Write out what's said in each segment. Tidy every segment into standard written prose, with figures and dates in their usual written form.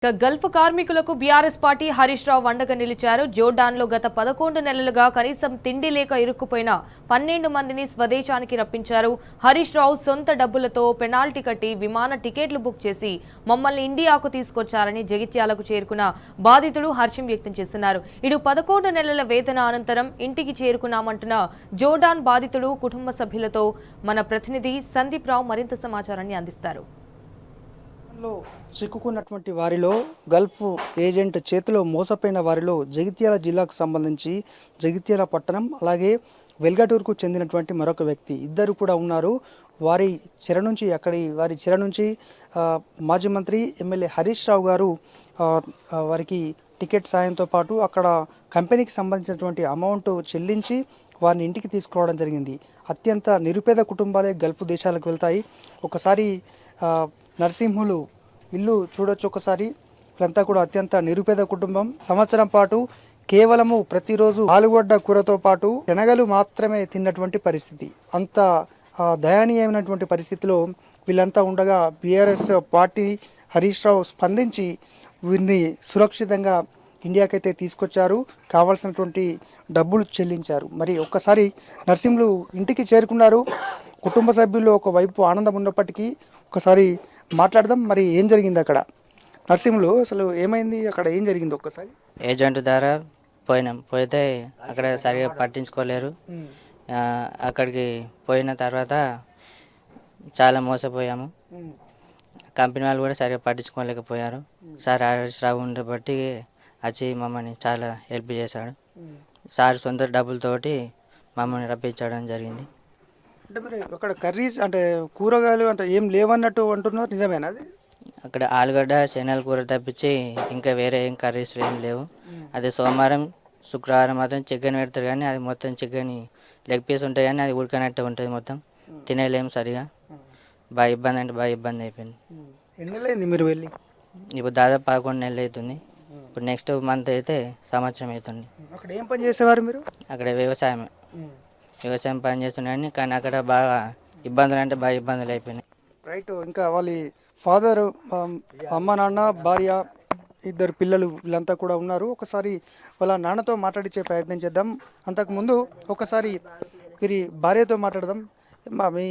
Gulf కార్మికులకు BRS party Harish Rao అండగా నిలిచారు. జోర్డాన్లో గత 11 నెలలుగా కనీసం తిండి లేక ఇరుక్కుపోయిన 12 మందిని స్వదేశానికి రప్పించారు. హరీష్ రావు సొంత డబ్బులతో పెనాల్టీ కట్టి విమాన టికెట్లు బుక్ చేసి మమ్మల్ని ఇండియాకు తీసుకొచ్చారని జగిత్యాలకు చేరుకున్న బాధితుడు హర్షం వ్యక్తం చేస్తున్నారు. ఇటు 11 నెలల వేతన అనంతరం ఇంటికి చేరుకున్నామంటున్న జోర్డాన్ బాధితుడు కుటుంబ సభ్యులతో మన ప్రతినిధి సందీప్ రావు మరింత సమాచారాన్ని అందిస్తారు. చిక్కుకున్నటువంటి వారిలో గల్ఫ్ ఏజెంట్ చేతిలో మోసపోయిన వారిలో జగిత్యాల జిల్లాకు సంబంధించి జగిత్యాల పట్టణం అలాగే వెల్గటూరుకు చెందినటువంటి మరొక వ్యక్తి ఇద్దరు కూడా ఉన్నారు. వారి చెర నుంచి మాజీ మంత్రి ఎమ్మెల్యే హరీష్ రావు గారు వారికి టికెట్ సాయంతో పాటు అక్కడ కంపెనీకి సంబంధించినటువంటి అమౌంట్ చెల్లించి వారిని ఇంటికి తీసుకురావడం జరిగింది. అత్యంత నిరుపేద కుటుంబాలే గల్ఫ్ దేశాలకు వెళ్తాయి. ఒకసారి నరసింహులు ఇల్లు చూడొచ్చు. ఒకసారి వీళ్ళంతా కూడా అత్యంత నిరుపేద కుటుంబం. సంవత్సరం పాటు కేవలము ప్రతిరోజు ఆలుగడ్డ కూరతో పాటు శనగలు మాత్రమే తిన్నటువంటి పరిస్థితి. అంత దయనీయమైనటువంటి పరిస్థితిలో వీళ్ళంతా ఉండగా బీఆర్ఎస్ పార్టీ హరీష్ రావు స్పందించి వీరిని సురక్షితంగా ఇండియాకైతే తీసుకొచ్చారు. కావాల్సినటువంటి డబ్బులు చెల్లించారు. మరి ఒక్కసారి నరసింహులు ఇంటికి చేరుకున్నారు. కుటుంబ సభ్యుల్లో ఒకవైపు ఆనందం ఉన్నప్పటికీ ఒకసారి మాట్లాడదాం. మరి ఏం జరిగింది అక్కడ? నరసింహులు అసలు ఏమైంది అక్కడ, ఏం జరిగింది ఒక్కసారి? ఏజెంట్ ద్వారా పోయితే అక్కడ సరిగా పట్టించుకోలేరు. అక్కడికి పోయిన తర్వాత చాలా మోసపోయాము. కంపెనీ వాళ్ళు కూడా సరిగా పట్టించుకోలేకపోయారు. సార్ హరీష్ రావు ఉండబట్టి వచ్చి మమ్మల్ని చాలా హెల్ప్ చేశాడు. సార్ సొంత డబ్బులతోటి మమ్మల్ని రప్పించడం జరిగింది. అంటే మరి అక్కడ కర్రీస్ అంటే కూరగాయలు అంటే ఏం లేవన్నట్టు అంటున్నారు, నిజమేనా అది? అక్కడ ఆలుగడ్డ శనగల కూర తప్పించి ఇంకా వేరే ఏం కర్రీస్ ఏం లేవు. అదే సోమవారం శుక్రవారం మాత్రం చికెన్ పెడతారు, కానీ అది మొత్తం చికెన్ లెగ్ పీస్ ఉంటాయి, కానీ అది ఉడకనట్టు ఉంటుంది. మొత్తం తినేలేము సరిగా. బాగా ఇబ్బంది అంటే బాగా ఇబ్బంది అయిపోయింది. ఎన్ని నెలలైంది మీరు వెళ్ళి? ఇప్పుడు దాదాపు 11 నెలలు అవుతుంది. ఇప్పుడు నెక్స్ట్ మంత్ అయితే సంవత్సరం అవుతుంది. అక్కడ ఏం పని చేసేవారు మీరు? అక్కడ వ్యవసాయం పని చేస్తున్నాయని, కానీ అక్కడ బాగా ఇబ్బందులు అంటే బాగా ఇబ్బందులు అయిపోయినాయి. రైట్. ఇంకా వాళ్ళ ఫాదర్, అమ్మ, నాన్న, భార్య, ఇద్దరు పిల్లలు వీళ్ళంతా కూడా ఉన్నారు. ఒకసారి వాళ్ళ నాన్నతో మాట్లాడించే ప్రయత్నం చేద్దాం. అంతకుముందు ఒకసారి వీరి భార్యతో మాట్లాడదాం. మీ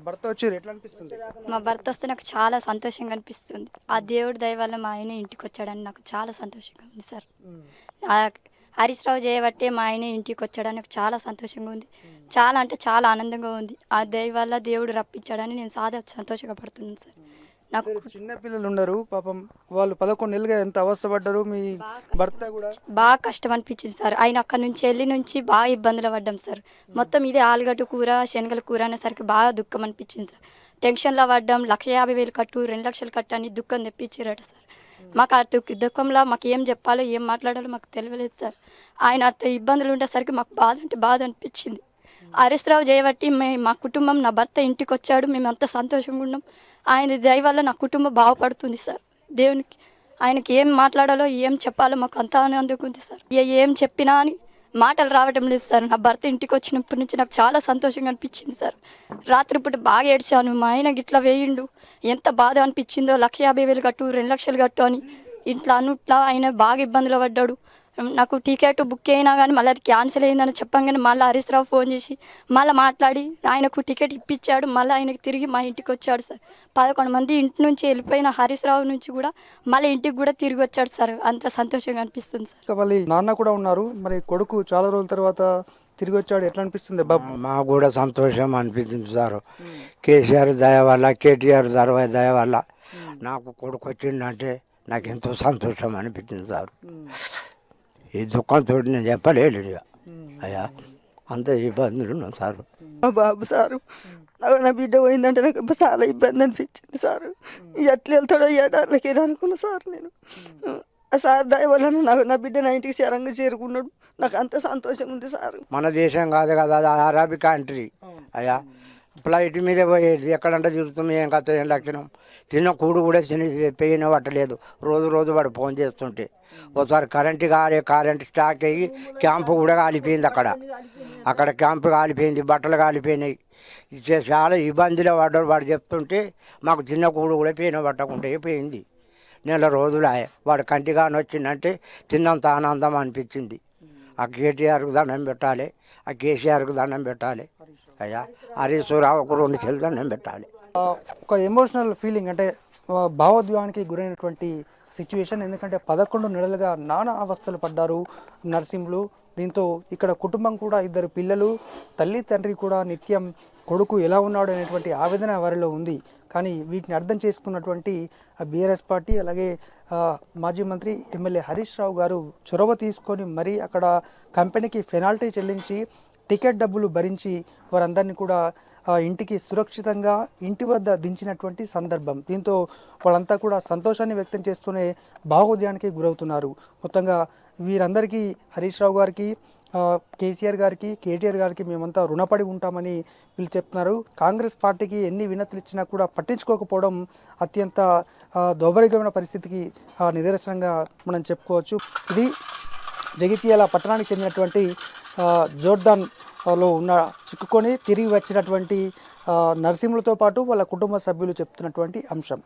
భర్త వచ్చి ఎట్లా అనిపిస్తుంది? మా భర్త వస్తే నాకు చాలా సంతోషంగా అనిపిస్తుంది. ఆ దేవుడి దయ వల్ల మా ఆయన ఇంటికి వచ్చాడని నాకు చాలా సంతోషంగా ఉంది సార్. హరీష్ రావు చేయబట్టే మా ఆయన ఇంటికి వచ్చాడని నాకు చాలా సంతోషంగా ఉంది. చాలా అంటే చాలా ఆనందంగా ఉంది. ఆ దయ వల్ల దేవుడు రప్పించాడని నేను సంతోషంగా పడుతున్నాను సార్. నాకు చిన్న పిల్లలు ఉన్నారు పాపం, వాళ్ళు 11 నెలలుగా ఎంత అవస్థపడ్డారు. మీ భర్త కూడా బాగా కష్టం అనిపించింది సార్. ఆయన అక్కడ నుంచి నుంచి బాగా ఇబ్బందులు పడ్డాం సార్. మొత్తం ఇదే ఆలుగడ్డ కూర శనగల కూర అనేసరికి బాగా దుఃఖం అనిపించింది సార్. టెన్షన్లో పడ్డాం. 1,50,000 కట్టు 2 లక్షలు కట్టు అని దుఃఖం తెప్పించారట సార్. మాకు ఆ దుఃఖంలో మాకు ఏం చెప్పాలో ఏం మాట్లాడాలో మాకు తెలియలేదు సార్. ఆయన అర్థ ఇబ్బందులు ఉండేసరికి మాకు బాధ అంటే బాధ అనిపించింది. హరీష్ రావు చేయబట్టి మా కుటుంబం, నా భర్త ఇంటికి వచ్చాడు. మేము అంత సంతోషంగా ఉన్నాం. ఆయన దయ వల్ల నా కుటుంబం బాగుపడుతుంది సార్. దేవునికి ఆయనకి ఏం మాట్లాడాలో ఏం చెప్పాలో మాకు అంతా అందుకుంది సార్. ఏం చెప్పినా అని మాటలు రావడం లేదు సార్. నా భర్త ఇంటికి వచ్చినప్పటి నుంచి నాకు చాలా సంతోషంగా అనిపించింది సార్. రాత్రిపూట బాగా ఏడ్చాను. మా ఆయన గిట్లా వేయిండు, ఎంత బాధ అనిపించిందో. 1,50,000 కట్టు 2 లక్షలు కట్టు అని ఇట్లా అన్నట్లా ఆయన బాగా ఇబ్బందులు పడ్డాడు. నాకు టికెట్ బుక్ అయినా కానీ మళ్ళీ అది క్యాన్సిల్ అయిందని చెప్పంగానే మళ్ళీ హరీష్ రావు ఫోన్ చేసి మళ్ళీ మాట్లాడి ఆయనకు టికెట్ ఇప్పించాడు. మళ్ళీ ఆయనకు తిరిగి మా ఇంటికి వచ్చాడు సార్. 11 మంది ఇంటి నుంచి వెళ్ళిపోయిన హరీష్ రావు నుంచి కూడా మళ్ళీ ఇంటికి కూడా తిరిగి వచ్చాడు సార్. అంత సంతోషంగా అనిపిస్తుంది సార్. మళ్ళీ నాన్న కూడా ఉన్నారు. మరి కొడుకు చాలా రోజుల తర్వాత తిరిగి వచ్చాడు, ఎట్లా అనిపిస్తుంది బాబు? మాకు కూడా సంతోషం అనిపించింది సార్. కేసీఆర్ దయ వల్ల, కేటీఆర్ దయ వల్ల నాకు కొడుకు వచ్చిందంటే నాకు ఎంతో సంతోషం అనిపించింది సార్. ఈ దుఃఖంతో నేను చెప్పలేడు ఇక. అయ్యా అంత ఇబ్బందులు ఉన్నాం సార్. బాబు సారు నా బిడ్డ పోయిందంటే నాకు చాలా ఇబ్బంది అనిపించింది సార్. ఎట్లా వెళ్తాడో ఏడాళ్ళకి అనుకున్నా సార్. నేను సార్ దయ వల్ల నా బిడ్డ నా ఇంటికి శరంగా చేరుకున్నాడు. నాకు అంత సంతోషం ఉంది సార్. మన దేశం కాదు కదా, అది అరబీ కంట్రీ. అయ్యా ఫ్లైట్ మీద పోయేది, ఎక్కడంటే తిరుగుతాం, ఏం కథ ఏం లక్షణం. తిన్న కూడు కూడా పెయిన పట్టలేదు. రోజు వాడు ఫోన్ చేస్తుంటే ఒకసారి కరెంట్ స్టాక్ అయ్యి క్యాంపు కూడా కాలిపోయింది. అక్కడ క్యాంపు కాలిపోయింది, బట్టలు కాలిపోయినాయి. చాలా ఇబ్బందిలో వాడు చెప్తుంటే మాకు చిన్న కూడు కూడా పెయిన పట్టకుండా పోయింది. నెల రోజులు ఆయే వాడు కంటిగాని వచ్చిందంటే తిన్నంత ఆనందం అనిపించింది. ఆ కేటీఆర్కు దండం పెట్టాలి, ఆ కేసీఆర్కు దండం పెట్టాలి, అయ్యా హరీష్ రావుకు 2 చెల్లి దండం పెట్టాలి. ఒక ఎమోషనల్ ఫీలింగ్ అంటే భావోద్వేగానికి గురైనటువంటి సిచ్యువేషన్. ఎందుకంటే 11 నెలలుగా నానా అవస్థలు పడ్డారు నర్సింహులు. దీంతో ఇక్కడ కుటుంబం కూడా 2 పిల్లలు, తల్లి తండ్రి కూడా నిత్యం కొడుకు ఎలా ఉన్నాడు అనేటువంటి ఆవేదన వారిలో ఉంది. కానీ వీటిని అర్థం చేసుకున్నటువంటి బీఆర్ఎస్ పార్టీ అలాగే మాజీ మంత్రి ఎమ్మెల్యే హరీష్ రావు గారు చొరవ తీసుకొని మరీ అక్కడ కంపెనీకి పెనాల్టీ చెల్లించి టికెట్ డబ్బులు భరించి వారందరినీ కూడా ఇంటికి సురక్షితంగా ఇంటి వద్ద దించినటువంటి సందర్భం. దీంతో వాళ్ళంతా కూడా సంతోషాన్ని వ్యక్తం చేస్తూనే భావోద్యానికి గురవుతున్నారు. మొత్తంగా వీరందరికీ హరీష్ రావు గారికి, కేసీఆర్ గారికి, కేటీఆర్ గారికి మేమంతా రుణపడి ఉంటామని వీళ్ళు చెప్తున్నారు. కాంగ్రెస్ పార్టీకి ఎన్ని వినతులు ఇచ్చినా కూడా పట్టించుకోకపోవడం అత్యంత దౌర్భాగ్యమైన పరిస్థితికి నిదర్శనంగా మనం చెప్పుకోవచ్చు. ఇది జగిత్యాల పట్టణానికి చెందినటువంటి జోర్దాన్లో చిక్కుకొని తిరిగి వచ్చినటువంటి నర్సింహులతో పాటు వాళ్ళ కుటుంబ సభ్యులు చెప్తున్నటువంటి అంశం.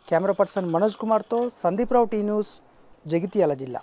కెమెరా పర్సన్ మనోజ్ కుమార్తో సందీప్ రావు, టీ న్యూస్, జగిత్యాల జిల్లా.